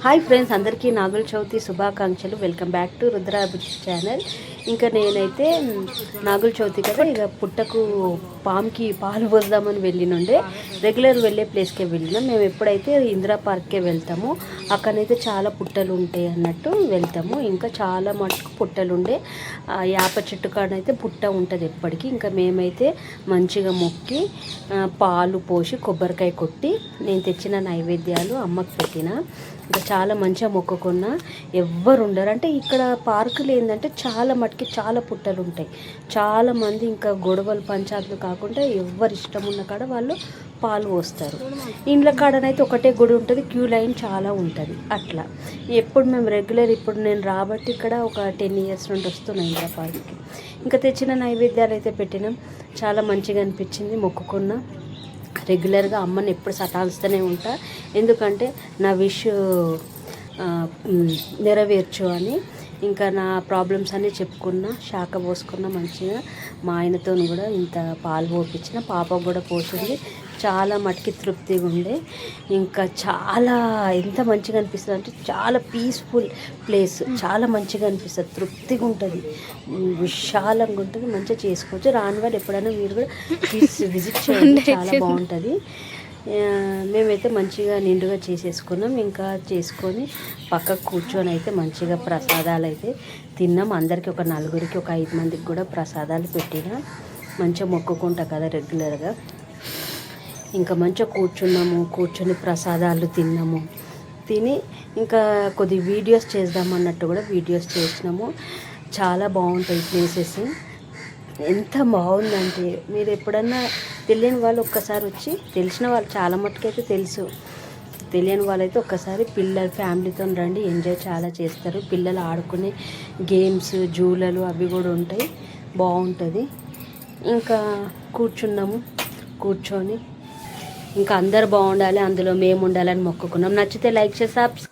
Hi friends, అందరికీ నాగుల చవితి శుభాకాంక్షలు. Welcome back to Rudrabhish channel. ఇంకా నేనైతే నాగుల చవితి కదా, ఇక పుట్టకు పాముకి పాలు పోద్దామని వెళ్ళినుండే. రెగ్యులర్ వెళ్ళే ప్లేస్కే వెళ్ళినాం. మేము ఎప్పుడైతే ఇందిరా పార్క్కే వెళ్తామో అక్కడైతే చాలా పుట్టలు ఉంటాయి అన్నట్టు వెళ్తాము. ఇంకా చాలా మటుకు పుట్టలు ఉండే యాప చెట్టు కాడనైతే పుట్ట ఉంటుంది ఎప్పటికీ. ఇంకా మేమైతే మంచిగా మొక్కి పాలు పోసి కొబ్బరికాయ కొట్టి నేను తెచ్చిన నైవేద్యాలు అమ్మకు పెట్టిన. ఇంకా చాలా మంచిగా మొక్కుకున్నా. ఎవ్వరు ఉండరు. అంటే ఇక్కడ పార్కులు ఏంటంటే చాలా మటుకి చాలా పుట్టలు ఉంటాయి. చాలామంది ఇంకా గొడవలు పంచాయతీలు కాకుండా ఎవరు ఇష్టం ఉన్న కాడ వాళ్ళు పాలు పోస్తారు. ఇండ్ల కాడనైతే ఒకటే గుడి ఉంటుంది, క్యూ లైన్ చాలా ఉంటుంది. అట్లా ఎప్పుడు మేము రెగ్యులర్ ఇప్పుడు నేను రాబట్టి ఇక్కడ ఒక 10 years నుండి వస్తున్నాను ఇంద్ర పార్క్కి. ఇంకా తెచ్చిన నైవేద్యాలు అయితే పెట్టినాం. చాలా మంచిగా అనిపించింది. మొక్కుకున్నా. రెగ్యులర్గా అమ్మని ఎప్పుడు సతాయిస్తూనే ఉంటా, ఎందుకంటే నా విష్ నెరవేర్చు అని. ఇంకా నా ప్రాబ్లమ్స్ అన్నీ చెప్పుకున్నా, శాఖ పోసుకున్నా మంచిగా. మా ఆయనతో కూడా ఇంత పాలు పోపించిన, పాపకు కూడా పోసింది. చాలా మటుకి తృప్తిగా ఉండే. ఇంకా చాలా ఎంత మంచిగా అనిపిస్తుంది అంటే చాలా పీస్ఫుల్ ప్లేస్. చాలా మంచిగా అనిపిస్తుంది, తృప్తిగా ఉంటుంది, విశాలంగా ఉంటుంది, మంచిగా చేసుకోవచ్చు. రాని వాళ్ళు ఎప్పుడైనా మీరు కూడా విజిట్ చేయండి, చాలా బాగుంటుంది. మేమైతే మంచిగా నిండుగా చేసేసుకున్నాం. ఇంకా చేసుకొని పక్కకు కూర్చొని అయితే మంచిగా ప్రసాదాలు అయితే తిన్నాం. అందరికీ ఒక 4 ఒక 5 మందికి కూడా ప్రసాదాలు పెట్టిన. మంచిగా మొక్కుకుంటా కదా రెగ్యులర్గా. ఇంకా మంచిగా కూర్చొని ప్రసాదాలు తిన్నాము. తిని ఇంకా కొద్ది వీడియోస్ చేద్దామన్నట్టు కూడా వీడియోస్ చేసినాము. చాలా బాగుంటాయి ప్లేసెస్. ఎంత బాగుందంటే మీరు ఎప్పుడన్నా తెలియని వాళ్ళు ఒక్కసారి వచ్చి, తెలిసిన వాళ్ళు చాలా మట్టుకైతే తెలుసు, తెలియని వాళ్ళైతే ఒక్కసారి పిల్లలు ఫ్యామిలీతో రండి, ఎంజాయ్ చాలా చేస్తారు. పిల్లలు ఆడుకునే గేమ్స్, జూలలు అవి కూడా ఉంటాయి, బాగుంటుంది. ఇంకా కూర్చొని ఇంకా అందరు బాగుండాలి, అందులో మేము ఉండాలని మొక్కుకున్నాం. నచ్చితే లైక్ చేసి